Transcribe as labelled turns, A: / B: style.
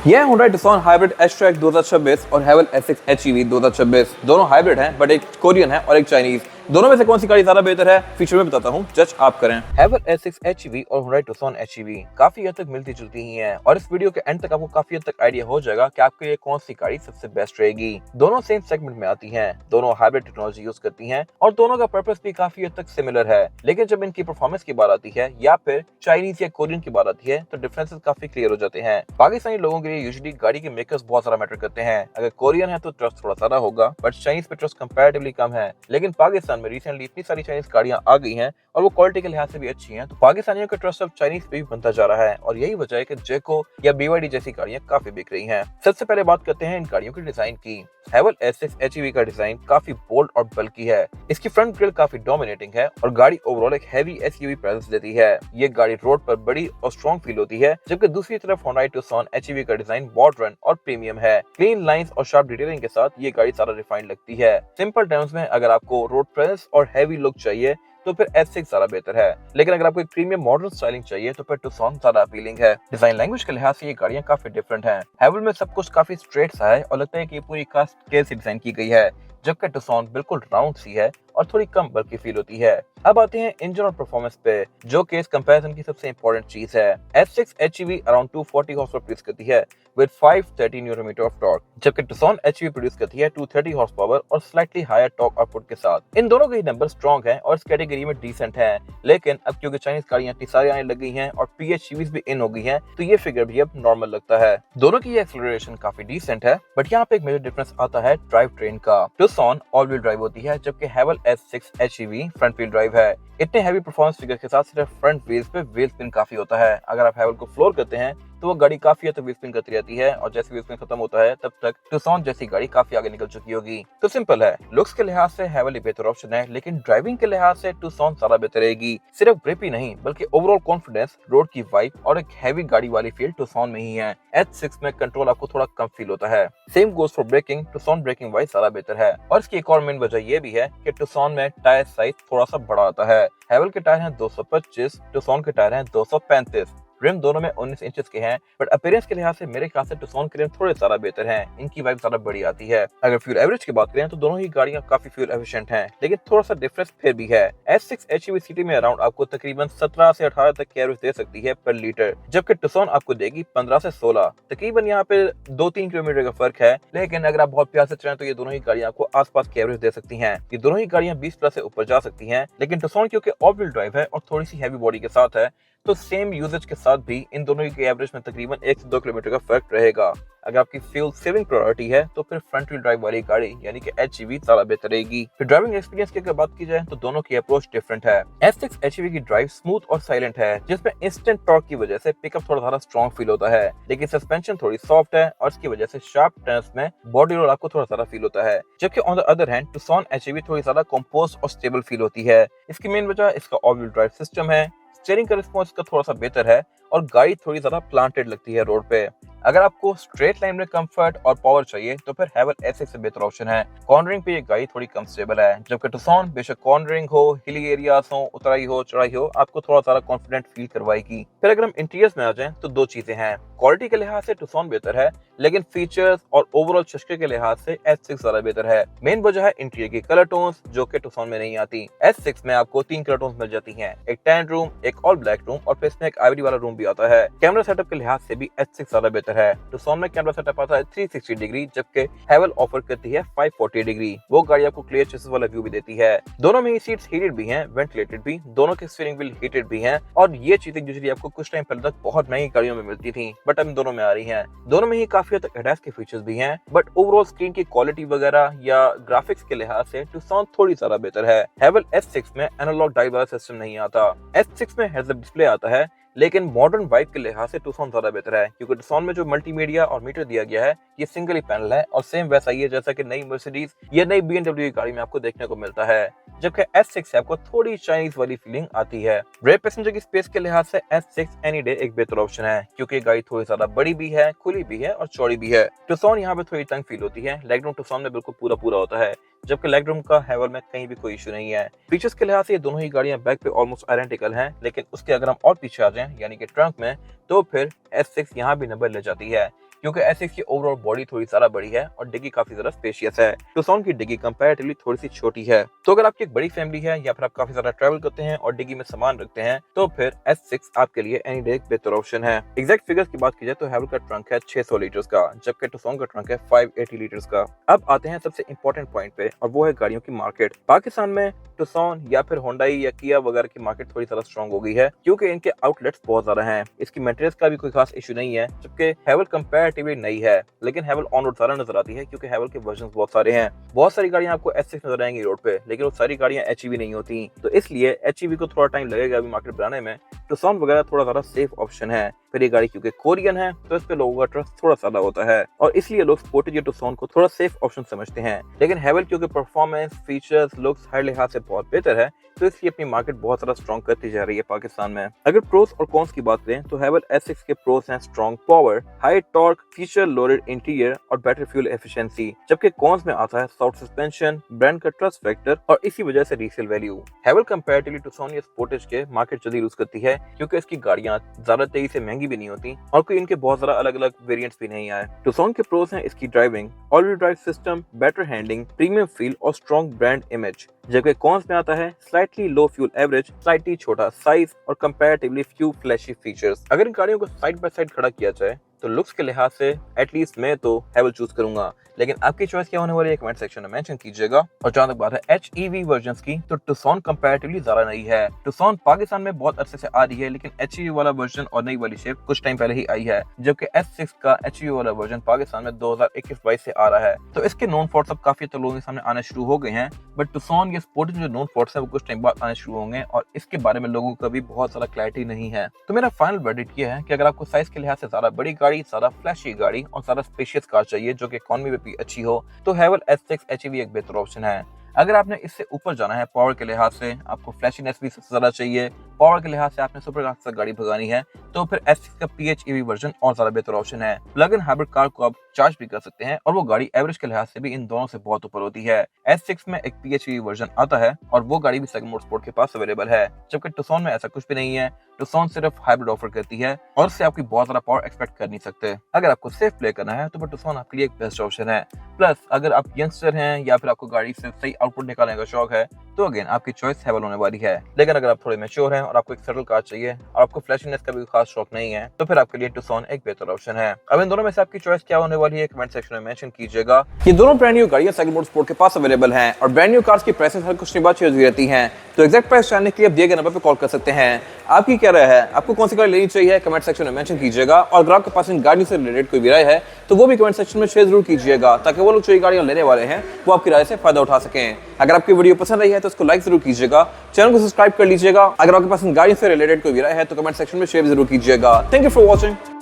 A: ये है Hyundai Tucson hybrid S-Track 2026 और Haval S6 HEV 2026। दोनों हाइब्रिड हैं, बट एक कोरियन है और एक चाइनीज। दोनों में से कौन सी गाड़ी ज्यादा बेहतर है, फीचर में बताता हूँ, जज आप करें। Haval S6 HEV और Hyundai Tucson HEV काफी हद तक मिलती जुलती ही हैं, और इस वीडियो के एंड तक आपको काफी हद तक आइडिया हो जाएगा कि आपके लिए कौन सी गाड़ी सबसे बेस्ट रहेगी। दोनों सेम सेगमेंट में आती हैं, दोनों हाइब्रिड टेक्नोलॉजी यूज करती हैं और दोनों का पर्पस भी काफी हद तक सिमिलर है। लेकिन जब इनकी परफॉर्मेंस की बात आती है या फिर चाइनीज या कोरियन की बात आती है तो डिफरेंसेस काफी क्लियर हो जाते हैं। पाकिस्तानी लोगों के लिए यूजुअली गाड़ी के मेकर्स बहुत सारा मैटर करते हैं। अगर कोरियन है तो ट्रस्ट थोड़ा सारा होगा, बट चाइनीज पे ट्रस्ट कंपैरेटिवली कम है। लेकिन पाकिस्तान में रिसेंटली इतनी सारी चाइनीज गाड़ियां आ गई हैं और वो क्वालिटी के लिहाज से भी अच्छी हैं, तो पाकिस्तानियों का ट्रस्ट अब चाइनीज पे भी बनता जा रहा है, और यही वजह है कि जेको या BYD जैसी गाड़ियां काफी बिक रही हैं। सबसे पहले बात करते हैं इन गाड़ियों के डिजाइन की। Haval S6 HEV का डिजाइन काफी बोल्ड और बल्की है। इसकी फ्रंट ग्रिल काफी डोमिनेटिंग है और गाड़ी ओवरऑल एक हैवी SUV प्रेजेंस देती है। ये गाड़ी रोड पर बड़ी और स्ट्रॉन्ग फील होती है, जबकि दूसरी तरफ Hyundai Tucson HEV का डिजाइन मॉडर्न और प्रीमियम है। क्लीन लाइंस और शार्प डिटेलिंग के साथ ये गाड़ी ज्यादा रिफाइंड लगती है। सिंपल टर्म्स में अगर आपको रोड प्रेजेंस और हैवी लुक चाहिए तो फिर S6 ज्यादा बेहतर है, लेकिन अगर आपको एक प्रीमियम मॉडर्न स्टाइलिंग चाहिए तो फिर Tucson ज्यादा अपीलिंग है। डिजाइन लैंग्वेज के लिहाज से ये गाड़ियां काफी डिफरेंट हैं। Haval में सब कुछ काफी स्ट्रेट सा है और लगता है कि ये पूरी कास्ट स्केल से डिजाइन की गई है, जबकि Tucson बिल्कुल राउंड सी है और थोड़ी कम बल्कि फील होती है। अब आते हैं इंजन और परफॉर्मेंस पे, जो कि इस कंपैरिजन की सबसे इंपॉर्टेंट चीज है। S6 HEV around 240 horse power produce करती है with 530 newton metre of torque, जबकि Tucson HEV प्रोड्यूस करती है 230 हॉर्स पावर और स्लाइटली हायर टॉर्क आउटपुट के साथ। इन दोनों के ही नंबर स्ट्रॉन्ग हैं और इस कैटेगरी में डिसेंट हैं, लेकिन अब क्योंकि चाइनीज गाड़ियां इतनी सारी आने लग गई हैं और PHEVs भी इन हो गई हैं, तो ये फिगर भी अब नॉर्मल लगता है। दोनों की एक्सेलरेशन काफी डिसेंट है, बट यहाँ पे एक मेजर डिफरेंस आता है ड्राइव ट्रेन का। Tucson ऑल व्हील ड्राइव होती है, जबकि Haval S6 HEV front wheel drive है। इतने हैवी परफॉर्मेंस फिगर के साथ सिर्फ फ्रंट व्हील्स पे व्हील स्पिन काफी होता है। अगर आप Haval को फ्लोर करते हैं तो वो गाड़ी काफी हद तक व्हील स्पिन करती रहती है, और जैसे व्हील स्पिन खत्म होता है तब तक Tucson जैसी गाड़ी काफी आगे निकल चुकी होगी। तो सिंपल है, लुक्स के लिहाज से Haval एक बेहतर ऑप्शन है, लेकिन ड्राइविंग के लिहाज से Tucson ज्यादा बेहतर रहेगी। सिर्फ ग्रिप ही नहीं बल्कि ओवरऑल कॉन्फिडेंस, रोड की वाइब और एक हैवी गाड़ी वाली फील Tucson में ही है। S6 में कंट्रोल आपको थोड़ा कम फील होता है। Same goes for braking, Tucson braking wise ज्यादा बेहतर है, और इसकी एक और मेन वजह ये भी है कि Tucson में टायर साइज थोड़ा सा बड़ा आता है। Haval के टायर हैं 225, Tucson के टायर हैं 235। रिम दोनों में 19 इंचेस के हैं, बट अपीयरेंस के लिहाज से मेरे ख्याल से Tucson के रिम थोड़े ज्यादा बेहतर हैं। इनकी वाइब ज्यादा बड़ी आती है। अगर फ्यूल एवरेज की बात करें तो दोनों ही गाड़ियां काफी फ्यूल एफिशिएंट हैं, लेकिन थोड़ा सा डिफरेंस फिर भी है। S6 HEV सिटी में अराउंड आपको तकरीबन 17 से 18 तक की एवरेज दे सकती है पर लीटर, जबकि Tucson आपको देगी 15 से 16। तकरीबन यहाँ पे 2-3 किलोमीटर का फर्क है, लेकिन अगर आप बहुत प्यार से चलाएं तो ये दोनों ही गाड़ियां आपको आसपास की एवरेज दे सकती हैं। ये दोनों ही गाड़ियां 20 प्लस से ऊपर जा सकती हैं, लेकिन Tucson क्योंकि ऑल व्हील ड्राइव है और थोड़ी सी हैवी बॉडी के साथ है, तो सेम यूजेज के साथ भी इन दोनों की एवरेज में तकरीबन 1 से 2 किलोमीटर का फर्क रहेगा। अगर आपकी फ्यूल सेविंग प्रायोरिटी है तो फिर फ्रंट व्हील ड्राइव वाली गाड़ी यानी कि HEV ज्यादा बेहतर रहेगी। फिर ड्राइविंग एक्सपीरियंस की अगर बात की जाए तो दोनों की अप्रोच डिफरेंट है। S6 HEV की ड्राइव स्मूथ और साइलेंट है, जिसमें इंस्टेंट टॉर्क की वजह से पिकअप थोड़ा ज्यादा स्ट्रॉन्ग फील होता है, लेकिन सस्पेंशन थोड़ी सॉफ्ट है और इसकी वजह से शार्प टर्न्स में बॉडी रोल आपको थोड़ा ज्यादा फील होता है। जबकि on the other hand Tucson HEV थोड़ी ज्यादा कंपोज और स्टेबल फील होती है। इसकी मेन वजह इसका ऑल व्हील ड्राइव सिस्टम है। स्टीयरिंग का रिस्पॉन्स का थोड़ा सा बेहतर है और गाड़ी थोड़ी ज्यादा प्लांटेड लगती है रोड पे। अगर आपको स्ट्रेट लाइन में कंफर्ट और पावर चाहिए तो फिर Haval S6 से बेहतर ऑप्शन है। कॉर्नरिंग पे ये गाड़ी थोड़ी कम स्टेबल है, जबकि Tucson बेशक कॉर्नरिंग हो, हिली एरियाज हो, उतराई हो, चढ़ाई हो, आपको थोड़ा सारा कॉन्फिडेंट फील करवाएगी। फिर अगर हम इंटीरियर्स में आ जाएं तो दो चीजें हैं। क्वालिटी के लिहाज से Tucson बेहतर है, लेकिन फीचर्स और ओवरऑल चस्के के लिहाज से S6 ज्यादा बेहतर है। मेन वजह है इंटीरियर की कलर टोन्स, जो कि Tucson में नहीं आती। S6 में आपको 3 कलर टोन्स मिल जाती हैं, एक टैन रूम, एक ऑल ब्लैक रूम और फिर इसमें एक आइवरी वाला रूम भी आता है। कैमरा सेटअप के लिहाज से भी S6 ज्यादा बेहतर है। Tucson में कैमरा सेटअप आता है 360 डिग्री, जबकि Haval ऑफर करती है 540 डिग्री। वो गाड़ी आपको क्लियर चेसिस वाला व्यू भी देती है। दोनों में ही सीट्स हीटेड भी हैं, वेंटिलेटेड भी, दोनों के स्टीयरिंग व्हील हीटेड भी हैं, और ये चीजें यूजुअली आपको कुछ टाइम पहले तक बहुत महंगी गाड़ियों में मिलती थी, बट अब दोनों में आ रही हैं। दोनों में ही काफी हद तक ADAS के फीचर्स भी हैं, बट ओवरऑल स्क्रीन की क्वालिटी वगैरह या ग्राफिक्स के लिहाज से Tucson थोड़ी ज्यादा बेहतर है। Haval S6 में एनालॉग डायल वाला सिस्टम नहीं आता। S6 में हेड्स अप डिस्प्ले आता है, लेकिन मॉडर्न वाइब के लिहाज से Tucson ज्यादा बेहतर है, क्योंकि Tucson में जो मल्टीमीडिया और मीटर दिया गया है ये सिंगल ही पैनल है और सेम वैसा ही है जैसा कि नई मर्सिडीज या नई BMW की गाड़ी में आपको देखने को मिलता है। जबकि S6 से आपको थोड़ी चाइनीज वाली फीलिंग आती है। रेयर पैसेंजर की स्पेस के लिहाज से S6 एनी डे एक बेहतर ऑप्शन है, क्योंकि गाड़ी थोड़ी ज्यादा बड़ी भी है, खुली भी है और चौड़ी भी है। Tucson यहाँ पे थोड़ी तंग फील होती है। लेग रूम Tucson में बिल्कुल पूरा पूरा होता है, जबकि लेग रूम का Haval में कहीं भी कोई इशू नहीं है। फीचर्स के लिहाज से ये दोनों ही गाड़ियां बैक पे ऑलमोस्ट आइडेंटिकल हैं, लेकिन उसके अगर हम और पीछे आ जाएं यानी कि ट्रंक में, तो फिर S6 यहाँ भी नंबर ले जाती है। क्योंकि एसएक्स की ओवरऑल बॉडी थोड़ी ज्यादा बड़ी है और डिग्गी काफी ज्यादा स्पेशियस है। टूसॉन की डिग्गी कंपैरेटिवली थोड़ी सी छोटी है। तो अगर आपकी एक बड़ी फैमिली है या फिर आप काफी ज्यादा ट्रैवल करते हैं और डिग्गी में सामान रखते हैं तो फिर S6 आपके लिए एनी डे एक बेहतर ऑप्शन है। एग्जैक्ट फिगर्स की बात की जाए तो हैवल का ट्रंक है 600 लीटर्स का, जबकि टूसॉन का ट्रंक है 580 लीटर्स का। अब आते हैं सबसे इंपॉर्टेंट पॉइंट पे, और वो है गाड़ियों की मार्केट। पाकिस्तान में टूसॉन या फिर होंडाई या किया वगैरह की मार्केट थोड़ी ज्यादा स्ट्रॉन्ग हो गई है क्योंकि इनके आउटलेट्स बहुत ज्यादा हैं। इसकी मेंटेनेंस का भी कोई खास इशू नहीं है, जबकि हैवल कंपैरेटिवली नई है, लेकिन हैवल ऑन रोड ज्यादा नजर आती है क्योंकि हैवल के वर्जन बहुत सारे हैं। बहुत सारी गाड़ियां आपको S6 नजर आएंगी रोड पे, लेकिन वो सारी गाड़ियां HEV नहीं होती, तो इसलिए HEV को थोड़ा टाइम लगेगा अभी मार्केट बनाने में। टूसॉन वगैरह थोड़ा ज्यादा सेफ ऑप्शन है। फिर ये गाड़ी क्योंकि कोरियन है तो इस पे लोगों का ट्रस्ट थोड़ा ज्यादा होता है और इसलिए लोग स्पोर्टेज या टूसॉन को थोड़ा सेफ ऑप्शन समझते हैं। लेकिन हैवल क्योंकि परफॉर्मेंस, फीचर्स, लुक्स हर लिहाज से बहुत बेहतर है तो इसलिए अपनी मार्केट बहुत ज्यादा स्ट्रॉन्ग करती जा रही है पाकिस्तान में। अगर प्रोस और कॉन्स की बात करें तो हैवल S6 के प्रोस हैं strong power, high torque, feature loaded interior और बेटर फ्यूल एफिशिएंसी, जबकि कॉन्स में आता है सॉफ्ट सस्पेंशन, ब्रांड का ट्रस्ट फैक्टर और इसी वजह से रीसेल वैल्यू। हैवल कंपैरेटिवली टूसॉन या स्पोर्टेज के मार्केट जल्दी लूज करती है क्योंकि इसकी गाड़ियां ज्यादा तेजी से महंगी भी नहीं होती और कोई इनके बहुत ज्यादा अलग अलग वेरिएंट्स भी नहीं आए। टूसॉन के प्रोस हैं इसकी driving, all wheel drive system, better handling, premium feel और स्ट्रॉन्ग ब्रांड इमेज, जबकि कॉन्स में आता है स्लाइटली लो फ्यूल एवरेज, स्लाइटली छोटा साइज और कंपैरेटिवली फ्यू फ्लैशी फीचर्स। अगर इन गाड़ियों को साइड बाय साइड खड़ा किया जाए तो लुक्स के लिहाज से एटलीस्ट मैं तो हैवल चूज करूंगा, लेकिन आपकी चॉइस क्या होने वाली है कमेंट सेक्शन में मेंशन कीजिएगा। और जहां तक बात है HEV वर्जन्स की तो टूसॉन कंपैरेटिवली ज्यादा नई है। टूसॉन पाकिस्तान में बहुत अरसे से आ रही है, लेकिन HEV वाला वर्जन और नई वाली शेप कुछ टाइम पहले ही आई है, जबकि S6 का HEV वाला वर्जन पाकिस्तान में 2021-22 से आ रहा है। तो इसके नॉन फॉल्ट्स अब काफी लोगों के सामने आने शुरू हो गए हैं, बट टूसॉन या स्पोर्टेज जो नॉन फॉल्ट्स है वो कुछ टाइम बाद आने शुरू होंगे और इसके बारे में लोगों को भी बहुत ज्यादा क्लैरिटी नहीं है। तो मेरा फाइनल वर्डिक्ट ये है कि अगर आपको साइज के लिहाज से ज्यादा बड़ी गाड़ी, ज्यादा फ्लैशी गाड़ी और ज्यादा स्पेशियस कार चाहिए जो कि इकोनॉमी में भी अच्छी हो तो हैवल S6 HEV एक बेहतर ऑप्शन है। अगर आपने इससे ऊपर जाना है पावर के लिहाज से, आपको फ्लैशीनेस भी सबसे ज्यादा चाहिए, पावर के लिहाज से आपने सुपर कार से गाड़ी भगानी है तो फिर S6 का PHEV वर्जन और ज्यादा बेहतर ऑप्शन है। प्लग इन हाइब्रिड कार को आप चार्ज भी कर सकते हैं और वो गाड़ी एवरेज के लिहाज से भी इन दोनों से बहुत ऊपर होती है। S6 में एक PHEV वर्जन आता है और वो गाड़ी भी सेकंड मोटरस्पोर्ट के पास अवेलेबल है, जबकि टूसॉन में ऐसा कुछ भी नहीं है। टूसॉन सिर्फ हाइब्रिड ऑफर करती है और उससे आपकी बहुत ज्यादा पावर एक्सपेक्ट कर नहीं सकते। अगर आपको सेफ प्ले करना है तो टूसॉन आपके लिए एक बेस्ट ऑप्शन है। प्लस अगर आप यंगस्टर हैं या फिर आपको गाड़ी से सही आउटपुट निकालने का शौक है तो अगेन आपकी चॉइस हैवल होने वाली है। लेकिन अगर आप थोड़े मैच्योर हैं और आपको एक सेटल कार चाहिए और आपको फ्लैशीनेस का भी खास शौक नहीं है तो फिर आपके लिए टूसॉन एक बेहतर ऑप्शन है। अब इन दोनों में से आपकी चॉइस क्या होने वाली है कमेंट सेक्शन में मेंशन कीजिएगा। ये दोनों ब्रांड न्यू गाड़ियां सेकंड मोटरस्पोर्ट के पास अवेलेबल हैं और ब्रांड न्यू कार्स की प्राइसेस हर कुछ बाद चेंज रहती हैं, तो एग्जैक्ट प्राइस जानने के लिए आप दिए गए नंबर पर कॉल कर सकते हैं। आपकी क्या राय है, आपको कौन सी गाड़ी लेनी चाहिए कमेंट सेक्शन में मेंशन कीजिएगा और अगर आपके पास इन गाड़ियों से रिलेटेड कोई भी राय है तो वो भी कमेंट सेक्शन में शेयर जरूर कीजिएगा ताकि वो लोग जो ये गाड़ियां लेने वाले हैं वो आपकी राय से फायदा उठा सकें। अगर आपकी वीडियो पसंद आई है तो इसको लाइक जरूर कीजिएगा, चैनल को सब्सक्राइब कर लीजिएगा। अगर आपके पास इन गाड़ियों से रिलेटेड कोई भी राय है तो कमेंट सेक्शन में शेयर जरूर कीजिएगा। Thank you for watching.